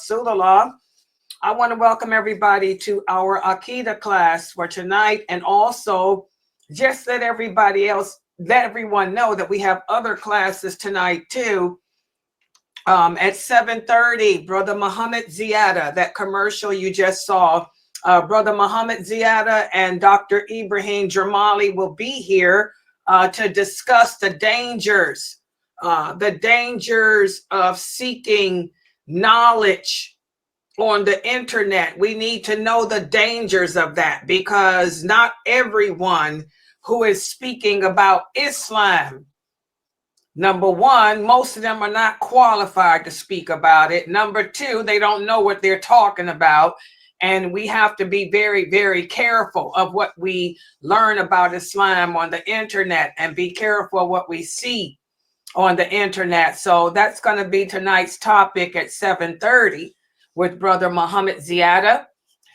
Rasulullah. I want to welcome everybody to our Aqidah class for tonight, and also just let everyone know that we have other classes tonight too. At 7:30, Brother Muhammad Ziyada, that commercial you just saw, Brother Muhammad Ziyada and Dr. Ibrahim Jamali will be here to discuss the dangers of seeking knowledge on the internet. We need to know the dangers of that, because not everyone who is speaking about Islam, number one, most of them are not qualified to speak about it. Number two, they don't know what they're talking about. And we have to be very, very careful of what we learn about Islam on the internet, and be careful of what we see on the internet. So that's going to be tonight's topic at 7:30 with Brother Muhammad Ziyada.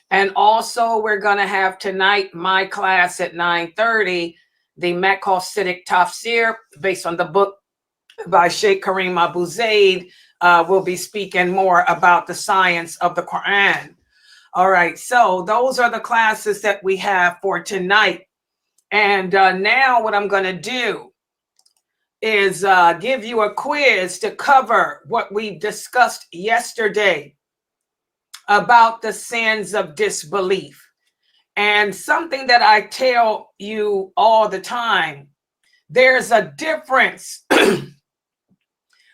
And also we're going to have tonight my class at 9:30, the Maqasidic Tafsir, based on the book by Sheikh Kareem Abu Zaid. Will be speaking more about the science of the Quran. All right, so those are the classes that we have for tonight. And now what I'm going to do is give you a quiz to cover what we discussed yesterday about the sins of disbelief. And something that I tell you all the time, there's a difference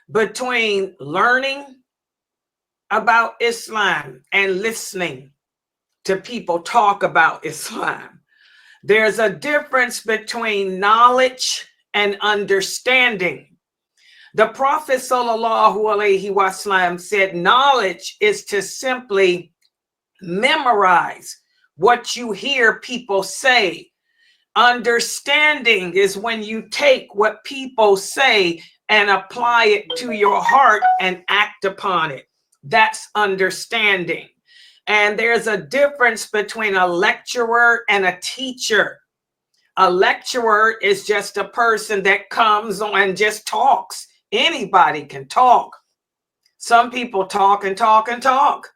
between learning about Islam and listening to people talk about Islam. There's a difference between knowledge and understanding. The Prophet ﷺ said knowledge is to simply memorize what you hear people say. Understanding is when you take what people say and apply it to your heart and act upon it. That's understanding. And there's a difference between a lecturer and a teacher. A lecturer is just a person that comes on and just talks. Anybody can talk. Some people talk and talk and talk.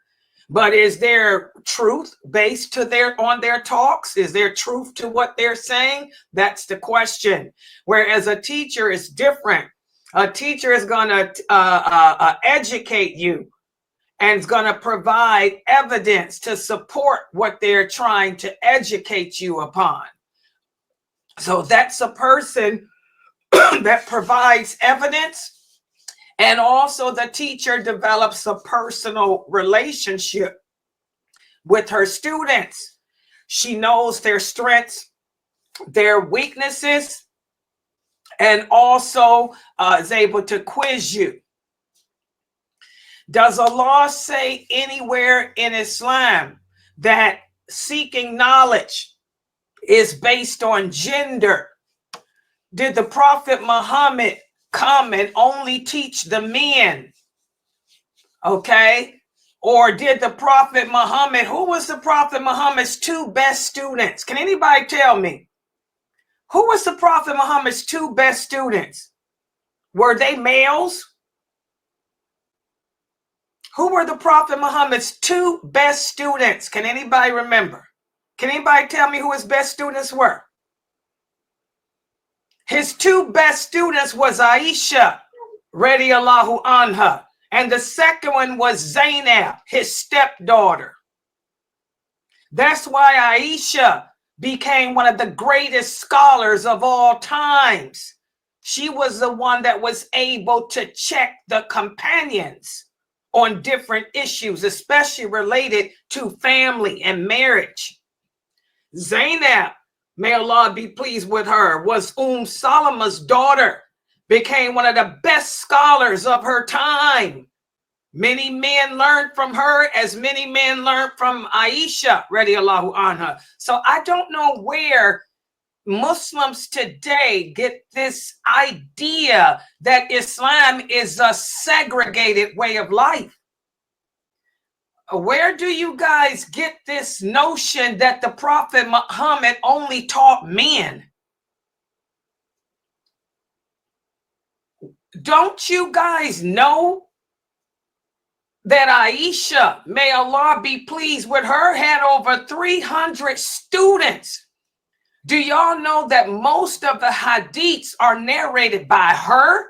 But is there truth based on their talks? Is there truth to what they're saying? That's the question. Whereas a teacher is different. A teacher is going to educate you and is going to provide evidence to support what they're trying to educate you upon. So that's a person that provides evidence. And also the teacher develops a personal relationship with her students. She knows their strengths, their weaknesses, and also is able to quiz you. Does Allah say anywhere in Islam that seeking knowledge is based on gender? Did the Prophet Muhammad come and only teach the men? Okay. Or did the Prophet Muhammad, who was the Prophet Muhammad's two best students? Can anybody tell me? Who was the Prophet Muhammad's two best students? Were they males? Who were the Prophet Muhammad's two best students? Can anybody remember? Can anybody tell me who his best students were? His two best students was Aisha, radiallahu anha, and the second one was Zainab, his stepdaughter. That's why Aisha became one of the greatest scholars of all times. She was the one that was able to check the companions on different issues, especially related to family and marriage. Zainab, may Allah be pleased with her, was Salama's daughter, became one of the best scholars of her time. Many men learned from her, as many men learned from Aisha, radiallahu anha. So I don't know where Muslims today get this idea that Islam is a segregated way of life. Where do you guys get this notion that the Prophet Muhammad only taught men? Don't you guys know that Aisha, may Allah be pleased with her, had over 300 students. Do y'all know that most of the hadiths are narrated by her?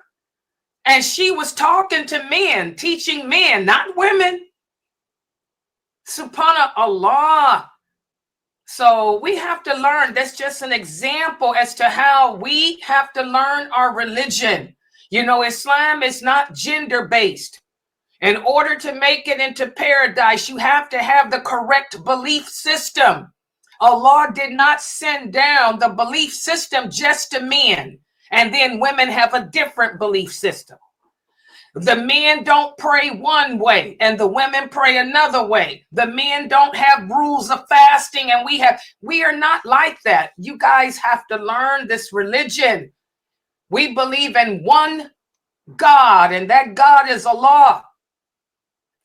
And she was talking to men, teaching men, not women. Subhanallah. So we have to learn. That's just an example as to how we have to learn our religion. You know, Islam is not gender-based. In order to make it into paradise, you have to have the correct belief system. Allah did not send down the belief system just to men, and then women have a different belief system. The men don't pray one way and the women pray another way. The men don't have rules of fasting and we are not like that. You guys have to learn this religion. We believe in one God, and that God is Allah.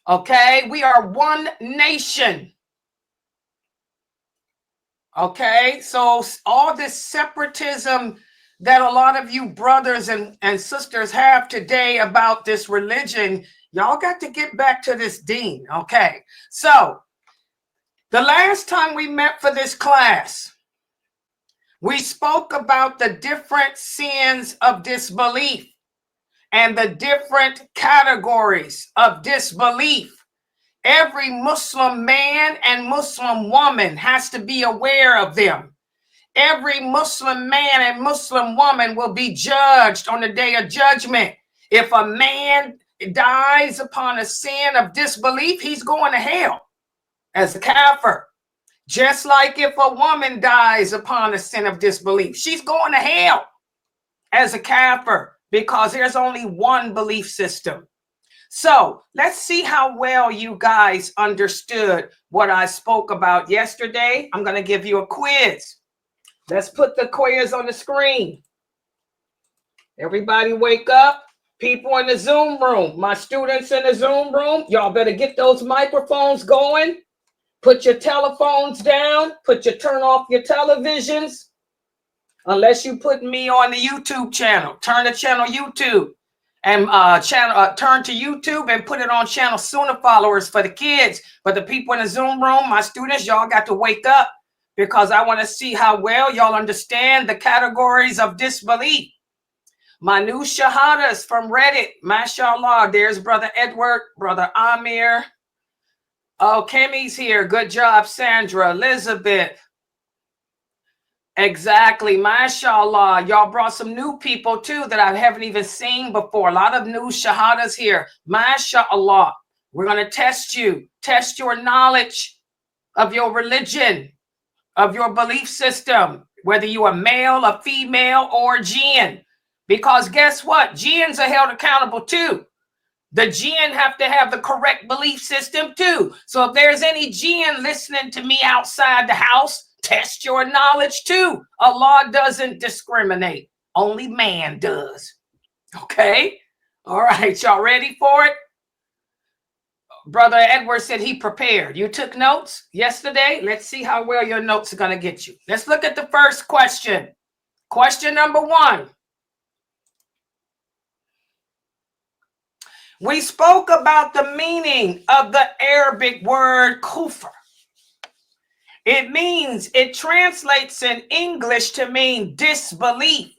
Okay, we are one nation. Okay, so all this separatism that a lot of you brothers and sisters have today about this religion, y'all got to get back to this deen. Okay, so the last time we met for this class, we spoke about the different sins of disbelief and the different categories of disbelief. Every Muslim man and Muslim woman has to be aware of them. Every Muslim man and Muslim woman will be judged on the day of judgment. If a man dies upon a sin of disbelief, he's going to hell as a kafir. Just like if a woman dies upon a sin of disbelief, she's going to hell as a kafir, because there's only one belief system. So let's see how well you guys understood what I spoke about yesterday. I'm going to give you a quiz. Let's put the quiz on the screen. Everybody wake up. People in the Zoom room, my students in the Zoom room, y'all better get those microphones going. Put your telephones down. Turn off your televisions. Unless you put me on the YouTube channel. Turn the channel YouTube and turn to YouTube and put it on channel Sunnahfollowers for the kids. But the people in the Zoom room, my students, y'all got to wake up, because I want to see how well y'all understand the categories of disbelief. My new shahadas from Reddit, mashallah. There's Brother Edward, Brother Amir. Oh, Kimmy's here. Good job, Sandra. Elizabeth. Exactly, mashallah. Y'all brought some new people too that I haven't even seen before. A lot of new shahadas here, mashallah. We're going to test you, test your knowledge of your religion, of your belief system, whether you are male, a female, or jinn. Because guess what? Jinns are held accountable too. The jinn have to have the correct belief system too. So if there's any jinn listening to me outside the house, test your knowledge too. Allah doesn't discriminate. Only man does. Okay? All right, y'all ready for it? Brother Edward said he prepared. You took notes yesterday? Let's see how well your notes are going to get you. Let's look at the first question. Question number 1. We spoke about the meaning of the Arabic word kufr. It translates in English to mean disbelief.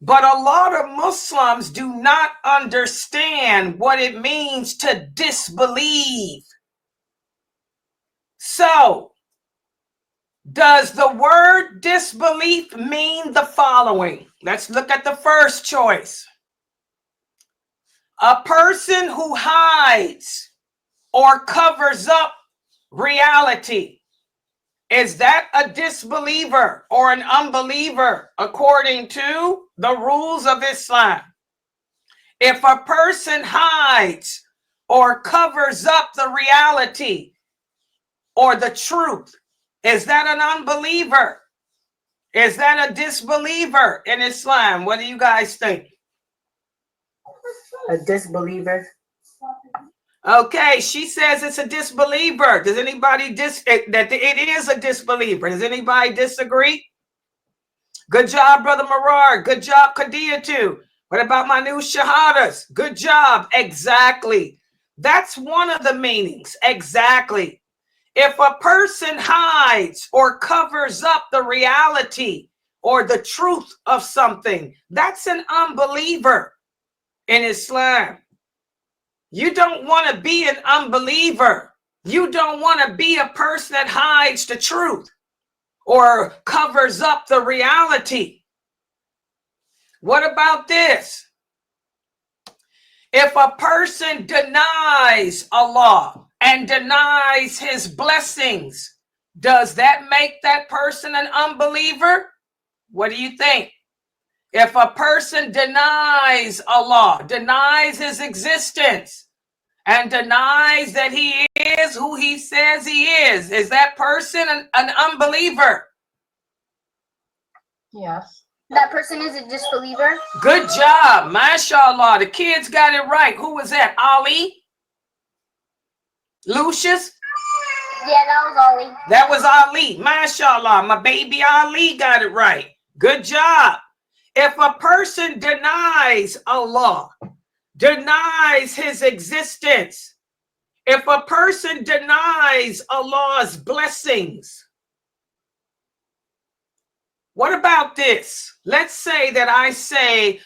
But a lot of Muslims do not understand what it means to disbelieve. So, does the word disbelief mean the following? Let's look at the first choice. A person who hides or covers up reality. Is that a disbeliever or an unbeliever according to the rules of Islam? If a person hides or covers up the reality or the truth, is that an unbeliever? Is that a disbeliever in Islam? What do you guys think? A disbeliever. Okay, she says it's a disbeliever. Does anybody that it is a disbeliever? Does anybody disagree? Good job, Brother Marar. Good job, Kadia too. What about my new shahadas? Good job. Exactly. That's one of the meanings. Exactly. If a person hides or covers up the reality or the truth of something, that's an unbeliever in Islam. You don't want to be an unbeliever. You don't want to be a person that hides the truth or covers up the reality. What about this? If a person denies Allah and denies his blessings, does that make that person an unbeliever? What do you think? If a person denies Allah, denies his existence, and denies that he is who he says he is that person an unbeliever? Yes. That person is a disbeliever. Good job. MashaAllah. The kids got it right. Who was that? Ali? Lucius? Yeah, that was Ali. That was Ali. MashaAllah. My baby Ali got it right. Good job. If a person denies Allah, denies his existence, if a person denies Allah's blessings, what about this? Let's say that I say,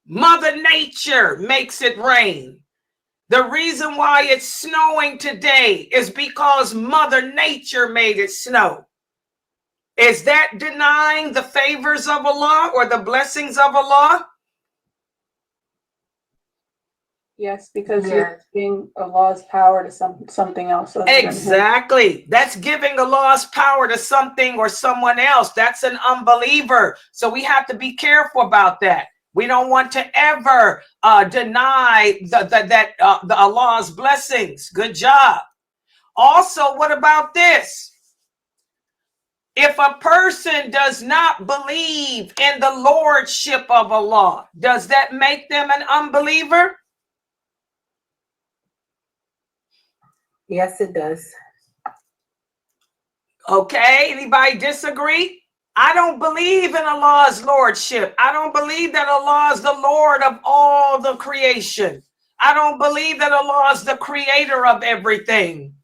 Mother Nature makes it rain. The reason why it's snowing today is because Mother Nature made it snow. Is that denying the favors of Allah or the blessings of Allah? Yes, because you're giving Allah's power to something else. Exactly. That's giving Allah's power to something or someone else. That's an unbeliever. So we have to be careful about that. We don't want to ever deny the Allah's blessings. Good job. Also, what about this? If a person does not believe in the lordship of Allah, does that make them an unbeliever? Yes, it does. Okay, anybody disagree? I don't believe in Allah's lordship. I don't believe that Allah is the Lord of all the creation. I don't believe that Allah is the creator of everything.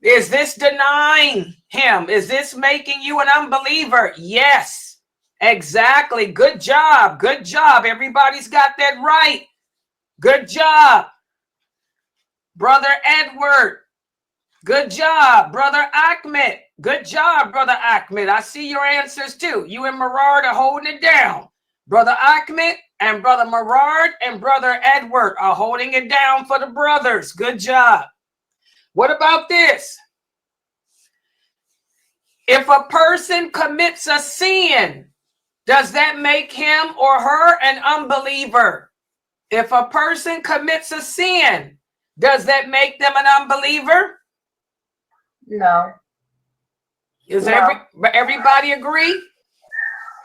Is this denying him? Is this making you an unbeliever? Yes, exactly. Good job. Good job. Everybody's got that right. Good job. Brother Edward. Good job. Brother Ahmed. Good job, Brother Ahmed. I see your answers too. You and Merard are holding it down. Brother Ahmed and Brother Merard and Brother Edward are holding it down for the brothers. Good job. What about this? If a person commits a sin, does that make him or her an unbeliever? If a person commits a sin, does that make them an unbeliever? No. Does everybody agree?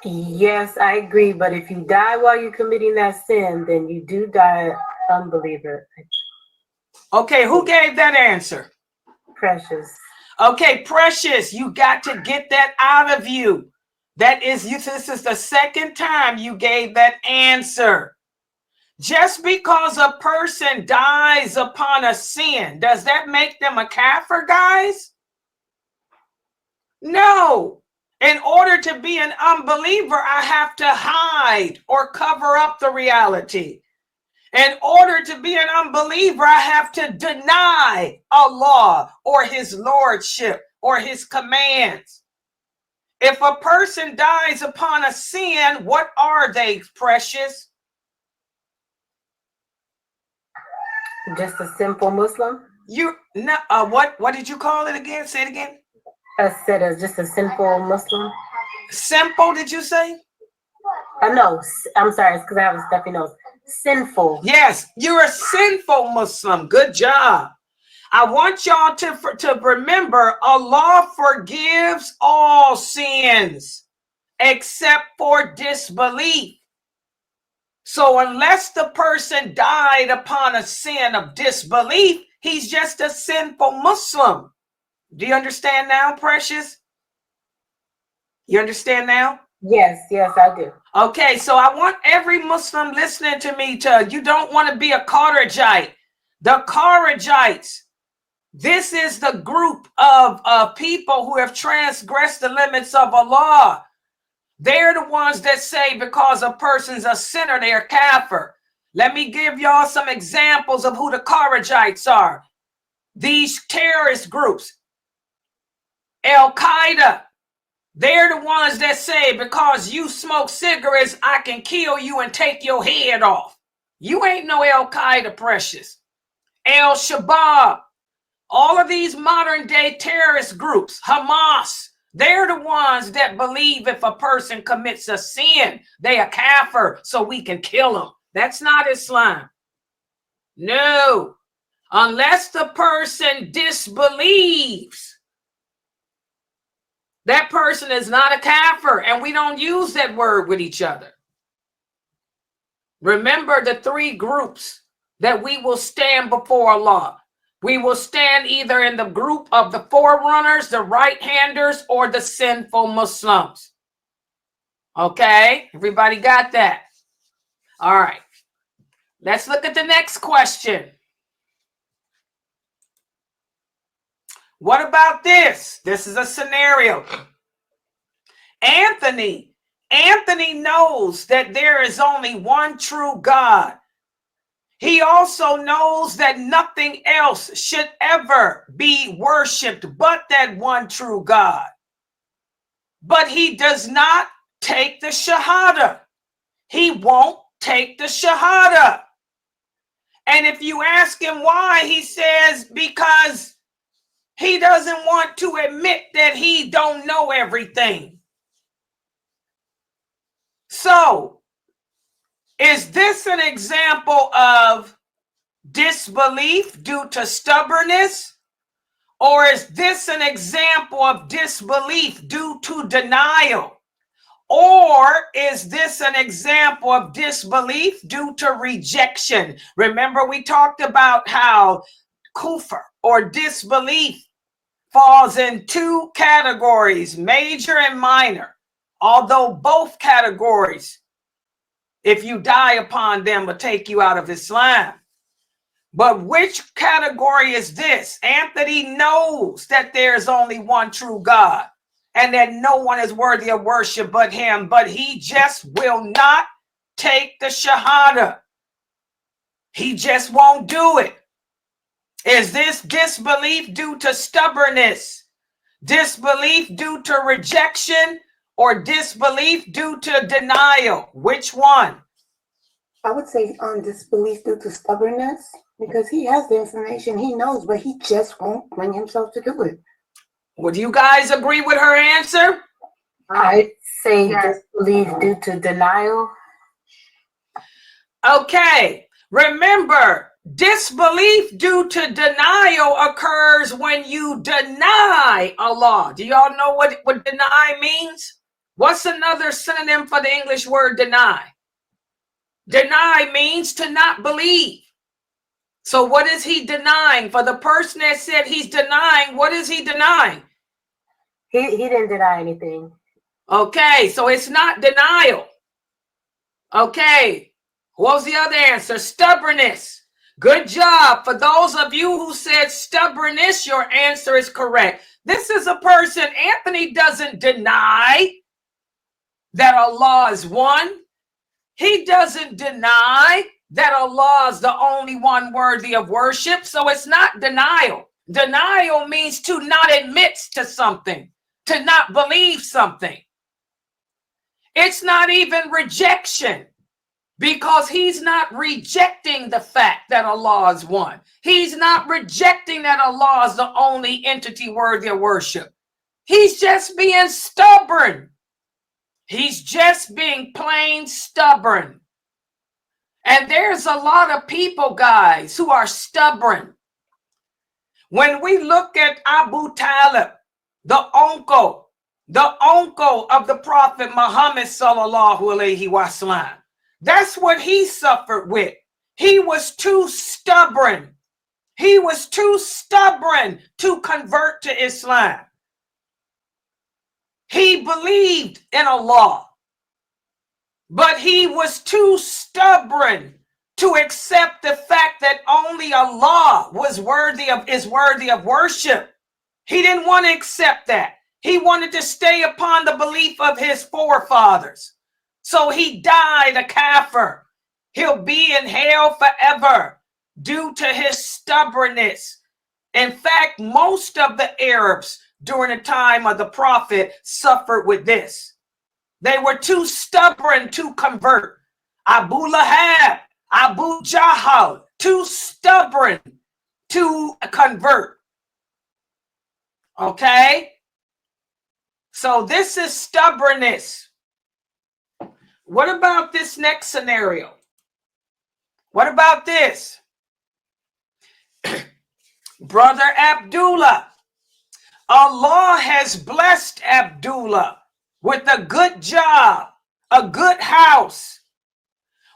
Yes, I agree. But if you die while you're committing that sin, then you do die unbeliever. Okay, who gave that answer? Precious. Okay, Precious, you got to get that out of you. This is the second time you gave that answer. Just because a person dies upon a sin, does that make them a kafir, guys? No. In order to be an unbeliever, I have to hide or cover up the reality. In order to be an unbeliever, I have to deny Allah or his lordship or his commands. If a person dies upon a sin, what are they, Precious? Just a simple Muslim? What did you call it again? Say it again. I said as just a simple Muslim. Simple, did you say? No, I'm sorry. It's because I have a stuffy nose. Sinful. Yes, you're a sinful Muslim. Good job. I want y'all to remember Allah forgives all sins except for disbelief. So unless the person died upon a sin of disbelief, he's just a sinful Muslim. Do you understand now, Precious? You understand now? Yes, I do. Okay, so I want every Muslim listening to me you don't want to be a Kharijite. The Kharijites, this is the group of people who have transgressed the limits of Allah. They're the ones that say because a person's a sinner, they're kafir. Let me give y'all some examples of who the Kharijites are. These terrorist groups, Al-Qaeda, they're the ones that say because you smoke cigarettes, I can kill you and take your head off. You ain't no Al-Qaeda, precious. Al-Shabaab, all of these modern day terrorist groups, Hamas, they're the ones that believe if a person commits a sin, they are kafir, so we can kill them. That's not Islam. No, unless the person disbelieves, that person is not a kafir, and we don't use that word with each other. Remember the three groups that we will stand before Allah. We will stand either in the group of the forerunners, the right-handers, or the sinful Muslims. Okay, everybody got that? All right, let's look at the next question. What about this? This is a scenario. Anthony knows that there is only one true God. He also knows that nothing else should ever be worshipped but that one true God. But he does not take the Shahada. He won't take the Shahada. And if you ask him why, he says because he doesn't want to admit that he don't know everything. So, is this an example of disbelief due to stubbornness? Or is this an example of disbelief due to denial? Or is this an example of disbelief due to rejection? Remember, we talked about how kufr or disbelief falls in two categories, major and minor. Although both categories, if you die upon them, will take you out of Islam. But which category is this? Anthony knows that there's only one true God and that no one is worthy of worship but him, but he just will not take the Shahada. He just won't do it. Is this disbelief due to stubbornness, disbelief due to rejection, or disbelief due to denial? Which one? I would say disbelief due to stubbornness, because he has the information, he knows, but he just won't bring himself to do it. Would you guys agree with her answer? I'd say disbelief due to denial. Okay, remember, disbelief due to denial occurs when you deny Allah. Do y'all know what deny means? What's another synonym for the English word deny? Deny means to not believe. So what is he denying? For the person that said he's denying, what is he denying? He didn't deny anything. Okay, so it's not denial. Okay, what was the other answer? Stubbornness. Good job. For those of you who said stubbornness, your answer is correct. This is a person, Anthony doesn't deny that Allah is one. He doesn't deny that Allah is the only one worthy of worship. So it's not denial. Denial means to not admit to something, to not believe something. It's not even rejection, because he's not rejecting the fact that Allah is one. He's not rejecting that Allah is the only entity worthy of worship. He's just being stubborn. He's just being plain stubborn. And there's a lot of people, guys, who are stubborn. When we look at Abu Talib, the uncle of the Prophet Muhammad sallallahu alaihi wasallam, that's what he suffered with. He was too stubborn. He was too stubborn to convert to Islam. He believed in Allah. but he was too stubborn to accept the fact that only Allah is worthy of worship. He didn't want to accept that. He wanted to stay upon the belief of his forefathers. So he died a kafir. He'll be in hell forever due to his stubbornness. In fact, most of the Arabs during the time of the Prophet suffered with this. They were too stubborn to convert. Abu Lahab, Abu Jahl, too stubborn to convert. Okay? So this is stubbornness. What about this next scenario? What about this? Brother Abdullah. Allah has blessed Abdullah with a good job, a good house.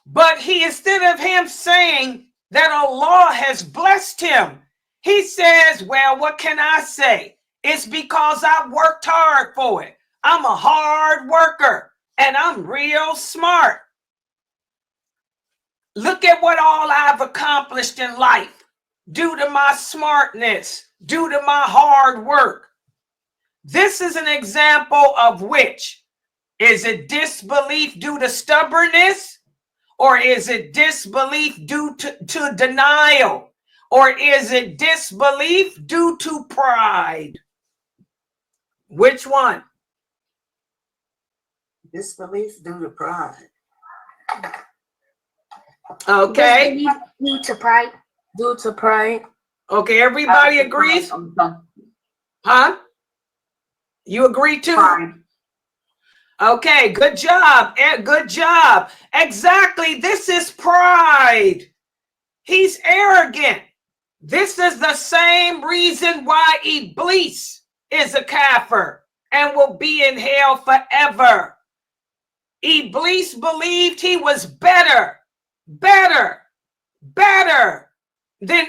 But instead of him saying that Allah has blessed him, he says, well, what can I say? It's because I worked hard for it. I'm a hard worker and I'm real smart. Look at what all I've accomplished in life due to my smartness, due to my hard work. This is an example of which. Is it disbelief due to stubbornness? Or is it disbelief due to denial? Or is it disbelief due to pride? Which one? Disbelief due to pride. Okay. Disbelief due to pride. Due to pride. Okay, everybody agrees? Huh? You agree too? Pride. Okay, good job. Good job. Exactly. This is pride. He's arrogant. This is the same reason why Iblis is a kafir and will be in hell forever. Iblis believed he was better than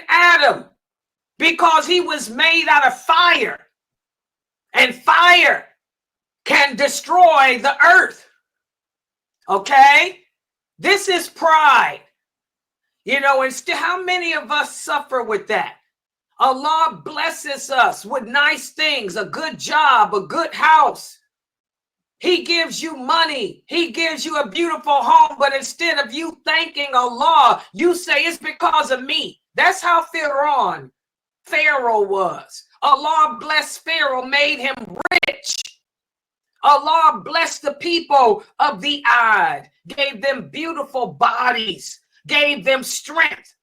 Adam because he was made out of fire. And fire can destroy the earth. Okay? This is pride. You know, and how many of us suffer with that? Allah blesses us with nice things, a good job, a good house. He gives you money. He gives you a beautiful home. But instead of you thanking Allah, you say it's because of me. That's how Pharaoh was. Allah blessed Pharaoh, made him rich. Allah blessed the people of the Ad, gave them beautiful bodies, gave them strength.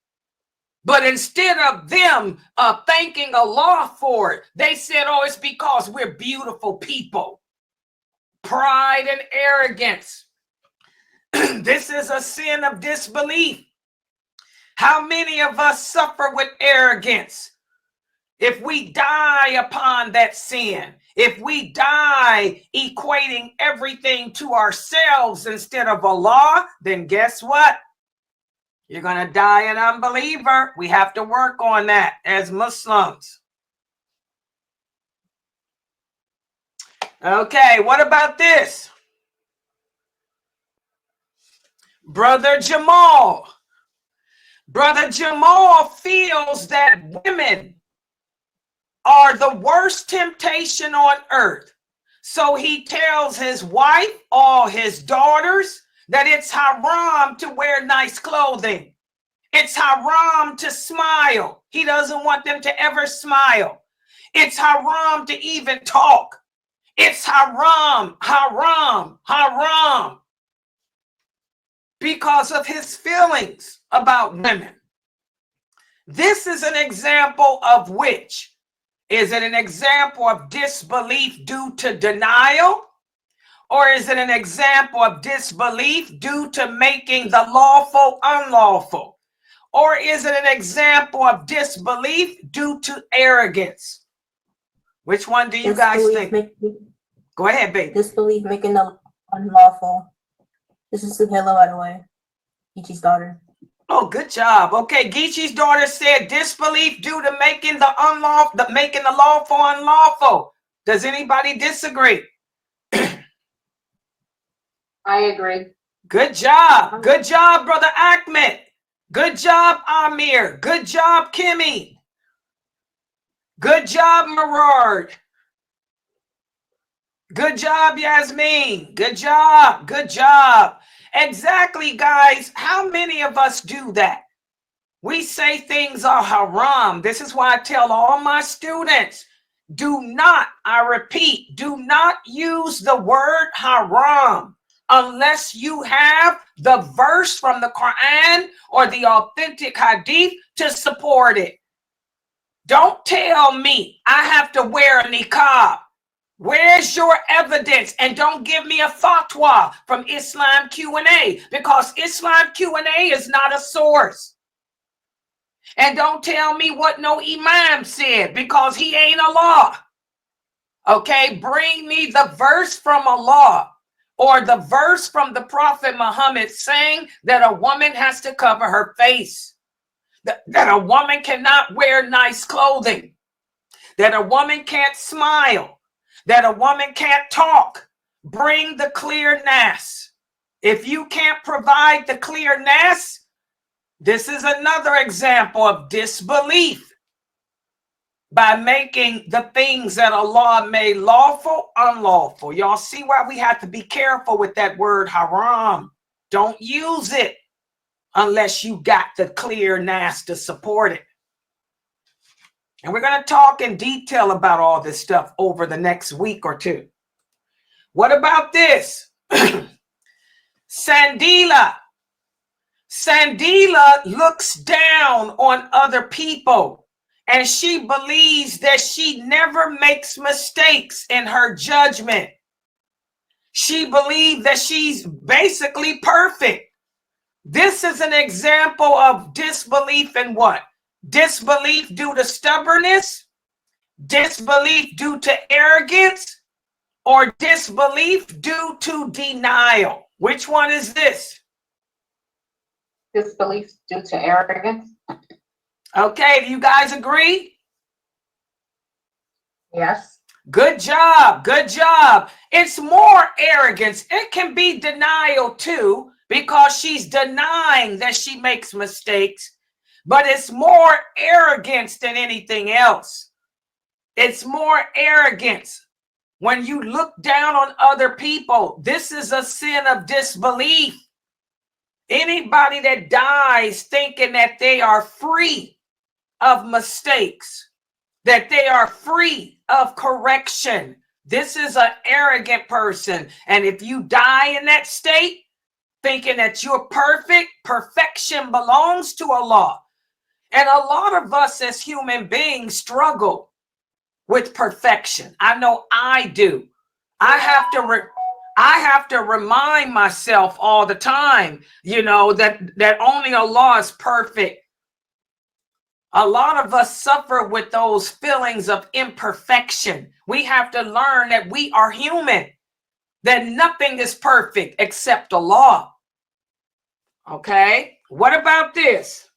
But instead of them thanking Allah for it, they said, oh, it's because we're beautiful people. Pride and arrogance. This is a sin of disbelief. How many of us suffer with arrogance? If we die upon that sin, if we die equating everything to ourselves instead of Allah, then guess what? You're going to die an unbeliever. We have to work on that as Muslims. Okay, what about this? Brother Jamal. Brother Jamal feels that women are the worst temptation on earth. So he tells his wife, all his daughters, that it's haram to wear nice clothing. It's haram to smile. He doesn't want them to ever smile. It's haram to even talk. It's haram, haram, haram. Because of his feelings about women. This is an example of which? Is it an example of disbelief due to denial? Or is it an example of disbelief due to making the lawful unlawful? Or is it an example of disbelief due to arrogance? Which one do you guys think? Go ahead, baby. Disbelief making the unlawful. This is Suhela, by the way. Ichi's daughter. Oh, good job. Okay, Geechee's daughter said disbelief due to making the lawful unlawful. Does anybody disagree? I agree. Good job. Good job, Brother Ahmed. Good job, Amir. Good job, Kimmy. Good job, Merard. Good job, Yasmin. Good job. Good job. Exactly, guys. How many of us do that? We say things are haram. This is why I tell all my students, do not, I repeat, do not use the word haram unless you have the verse from the Quran or the authentic hadith to support it. Don't tell me I have to wear a niqab. Where's your evidence? And don't give me a fatwa from Islam Q&A, because Islam Q&A is not a source. And don't tell me what no imam said, because he ain't Allah. Okay, bring me the verse from Allah or the verse from the Prophet Muhammad saying that a woman has to cover her face, that a woman cannot wear nice clothing, that a woman can't smile, that a woman can't talk. Bring the clear nas. If you can't provide the clear nas, this is another example of disbelief by making the things that Allah made lawful unlawful. Y'all see why we have to be careful with that word haram. Don't use it unless you got the clear nas to support it. And we're going to talk in detail about all this stuff over the next week or two. What about this? Sandila. Sandila looks down on other people, and she believes that she never makes mistakes in her judgment. She believes that she's basically perfect. This is an example of disbelief in what? Disbelief due to stubbornness, disbelief due to arrogance, or disbelief due to denial. Which one is this? Disbelief due to arrogance. Okay, do you guys agree? Yes. Good job. Good job. It's more arrogance. It can be denial too, because she's denying that she makes mistakes, but it's more arrogance than anything else. It's more arrogance. When you look down on other people, this is a sin of disbelief. Anybody that dies thinking that they are free of mistakes, that they are free of correction, this is an arrogant person. And if you die in that state, thinking that you're perfect, perfection belongs to Allah. And a lot of us as human beings struggle with perfection. I know I do. I have to remind myself all the time, that only Allah is perfect. A lot of us suffer with those feelings of imperfection. We have to learn that we are human, that nothing is perfect except Allah. Okay, what about this?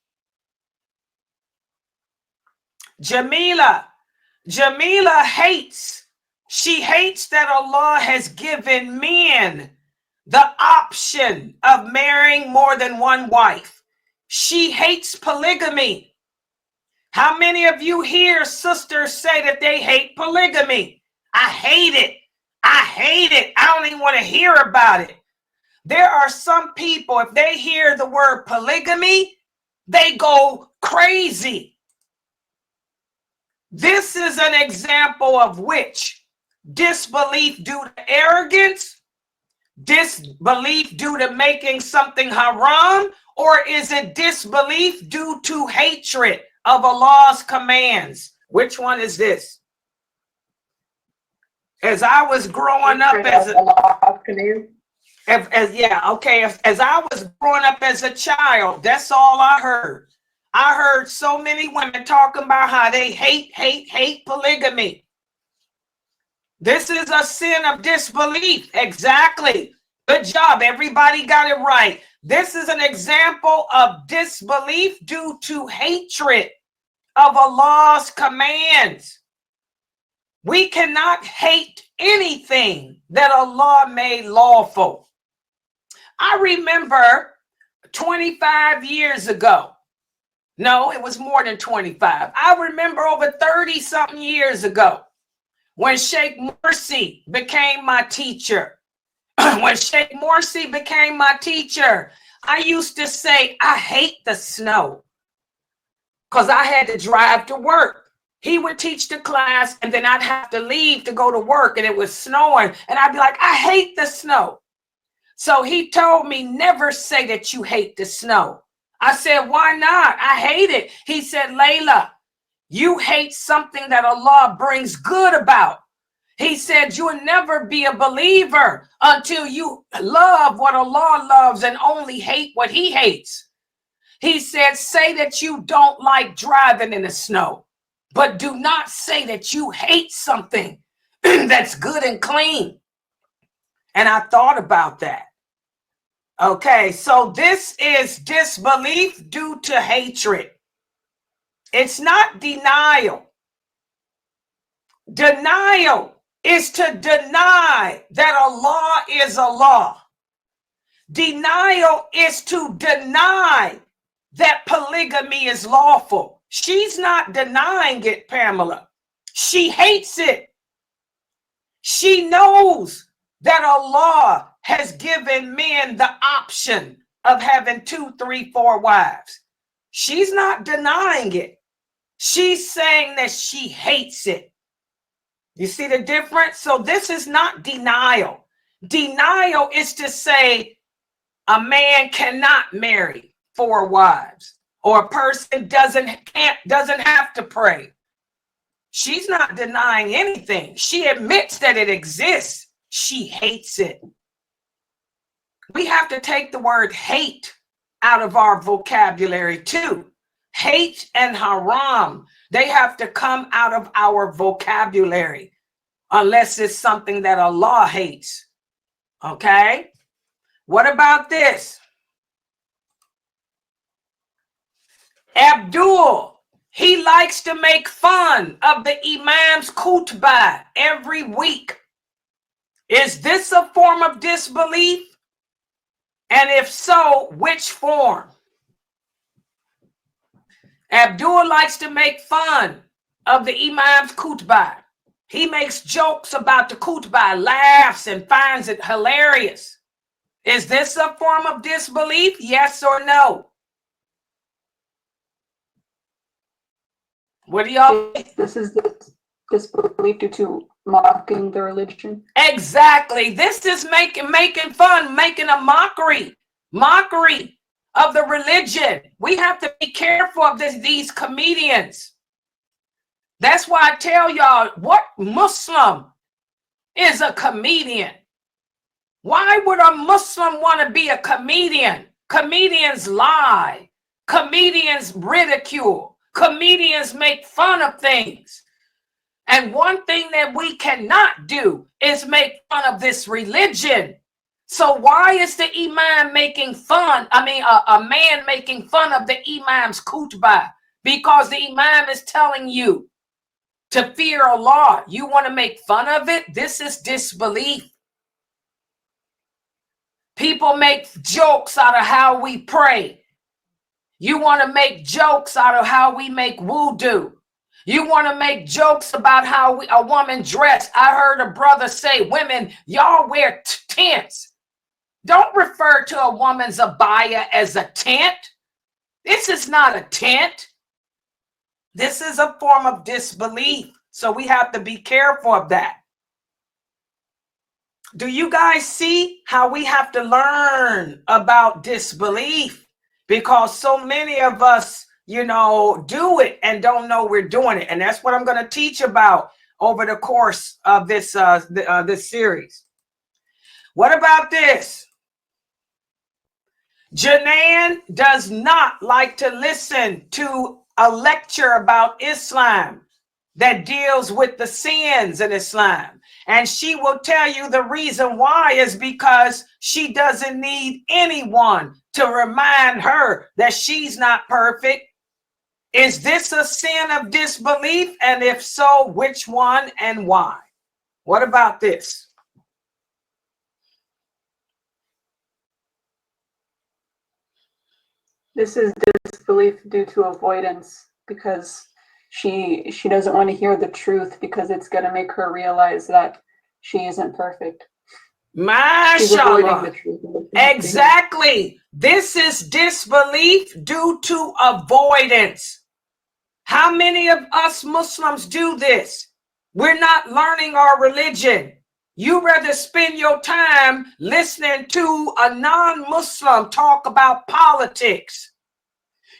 Jamila hates. She hates that Allah has given men the option of marrying more than one wife. She hates polygamy. How many of you hear sisters say that they hate polygamy? I hate it. I hate it. I don't even want to hear about it. There are some people, if they hear the word polygamy, they go crazy. This is an example of which? Disbelief due to arrogance, disbelief due to making something haram, or is it disbelief due to hatred of Allah's commands? Which one is this? As I was growing up as as I was growing up as a child, that's all I heard. I heard so many women talking about how they hate polygamy. This is a sin of disbelief. Exactly. Good job. Everybody got it right. This is an example of disbelief due to hatred of Allah's commands. We cannot hate anything that Allah made lawful. I remember 25 years ago. No, it was more than 25. I remember over 30 something years ago when Sheikh Morsi became my teacher. When Sheikh Morsi became my teacher, I used to say, I hate the snow because I had to drive to work. He would teach the class and then I'd have to leave to go to work and it was snowing. And I'd be like, I hate the snow. So he told me, never say that you hate the snow. I said, why not? I hate it. He said, Layla, you hate something that Allah brings good about. He said, you'll never be a believer until you love what Allah loves and only hate what he hates. He said, say that you don't like driving in the snow, but do not say that you hate something that's good and clean. And I thought about that. Okay, so this is disbelief due to hatred. It's not denial. Denial is to deny that Allah is Allah. Denial is to deny that polygamy is lawful. She's not denying it, Pamela. She hates it. She knows that Allah has given men the option of having 2, 3, 4 wives. She's not denying it. She's saying that she hates it. You see the difference? So this is not denial. Denial is to say a man cannot marry 4 wives, or a person doesn't have to pray. She's not denying anything. She admits that it exists. She hates it. We have to take the word hate out of our vocabulary too. Hate and haram, they have to come out of our vocabulary unless it's something that Allah hates. Okay? What about this? Abdul, he likes to make fun of the Imam's khutbah every week. Is this a form of disbelief? And if so, which form? Abdul likes to make fun of the Imam's khutbah. He makes jokes about the khutbah, laughs, and finds it hilarious. Is this a form of disbelief? Yes or no? What do y'all think? This is the disbelief due to mocking the religion. Exactly. This is making fun, making a mockery of the religion. We have to be careful of these comedians. That's why I tell y'all, what Muslim is a comedian? Why would a Muslim want to be a comedian? Comedians lie. Comedians ridicule. Comedians make fun of things. And one thing that we cannot do is make fun of this religion. So why is the Imam making fun? I mean, a man making fun of the Imam's khutbah? Because the Imam is telling you to fear Allah. You want to make fun of it? This is disbelief. People make jokes out of how we pray. You want to make jokes out of how we make wudu. You want to make jokes about how a woman dressed. I heard a brother say, women, y'all wear tents. Don't refer to a woman's abaya as a tent. This is not a tent. This is a form of disbelief. So we have to be careful of that. Do you guys see how we have to learn about disbelief? Because so many of us, do it and don't know we're doing it. And that's what I'm going to teach about over the course of this series. What about this? Janan does not like to listen to a lecture about Islam that deals with the sins in Islam. And she will tell you the reason why is because she doesn't need anyone to remind her that she's not perfect. Is this a sin of disbelief? And if so, which one and why? What about this? This is disbelief due to avoidance because she doesn't want to hear the truth because it's going to make her realize that she isn't perfect. She's avoiding the Mashallah. truth. Exactly. This is disbelief due to avoidance. How many of us Muslims do this? We're not learning our religion. You rather spend your time listening to a non-Muslim talk about politics.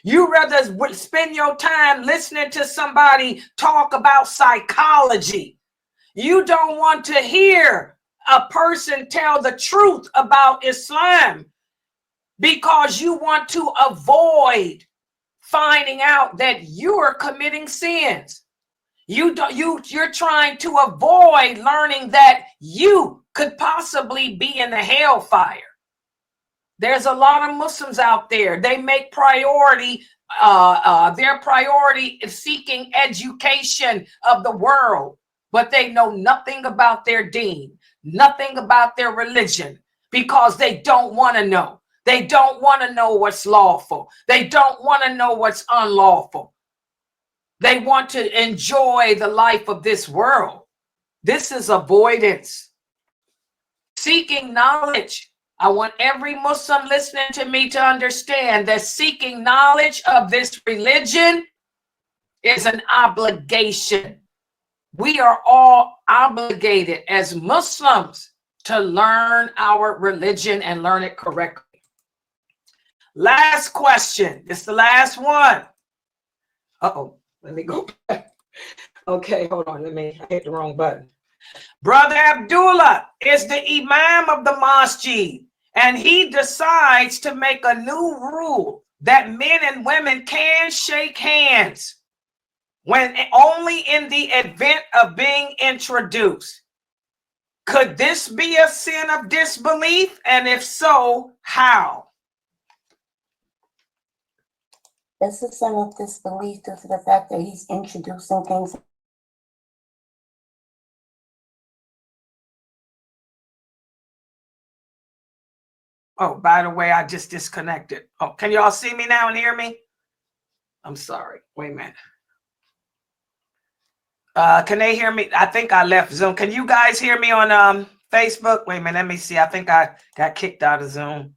You rather spend your time listening to somebody talk about psychology. You don't want to hear a person tell the truth about Islam because you want to avoid finding out that you're committing sins. You're trying to avoid learning that you could possibly be in the hellfire. There's a lot of Muslims out there. They make priority, their priority is seeking education of the world, but they know nothing about their deen, nothing about their religion, because they don't want to know. They don't want to know what's lawful. They don't want to know what's unlawful. They want to enjoy the life of this world. This is avoidance. Seeking knowledge. I want every Muslim listening to me to understand that seeking knowledge of this religion is an obligation. We are all obligated as Muslims to learn our religion and learn it correctly. Last question. This is the last one. Uh-oh. Let me go back. Okay, hold on. I hit the wrong button. Brother Abdullah is the imam of the masjid, and he decides to make a new rule that men and women can shake hands when only in the event of being introduced. Could this be a sin of disbelief? And if so, how? This is some of disbelief due to the fact that he's introducing things. Oh, by the way, I just disconnected. Oh, can y'all see me now and hear me? I'm sorry. Wait a minute. Can they hear me? I think I left Zoom. Can you guys hear me on Facebook? Wait a minute. Let me see. I think I got kicked out of Zoom.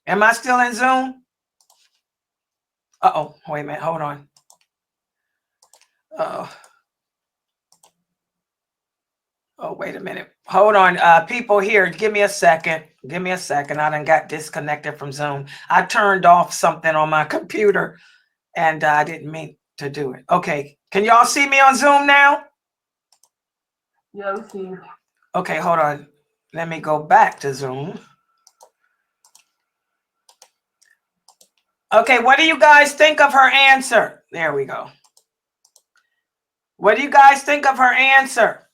Am I still in Zoom? Uh-oh. Wait a minute. Hold on. Oh, wait a minute. Hold on. People here, give me a second. Give me a second. I done got disconnected from Zoom. I turned off something on my computer and I didn't mean to do it. Okay. Can y'all see me on Zoom now? Yeah, we see you. Okay, hold on. Let me go back to Zoom. Okay, what do you guys think of her answer? There we go. What do you guys think of her answer?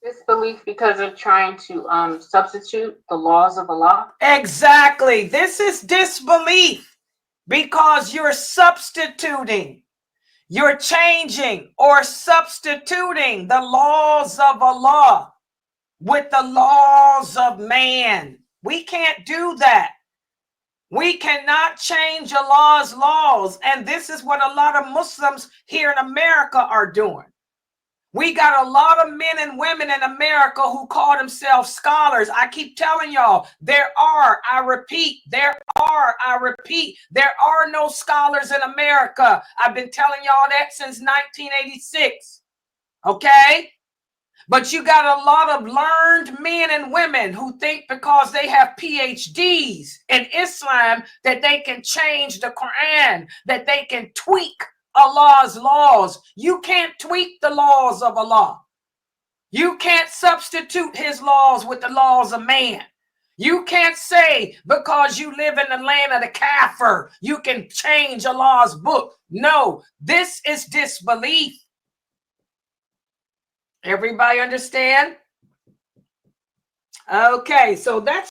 Disbelief because of trying to substitute the laws of Allah. Exactly. This is disbelief because you're substituting, you're changing or substituting the laws of Allah with the laws of man. We can't do that. We cannot change Allah's laws. And this is what a lot of Muslims here in America are doing. We got a lot of men and women in America who call themselves scholars. I keep telling y'all, I repeat, there are no scholars in America. I've been telling y'all that since 1986. Okay? But you got a lot of learned men and women who think because they have PhDs in Islam that they can change the Quran, that they can tweak Allah's laws. You can't tweak the laws of Allah. You can't substitute his laws with the laws of man. You can't say because you live in the land of the kafir, you can change Allah's book. No, this is disbelief. Everybody understand? Okay, so that's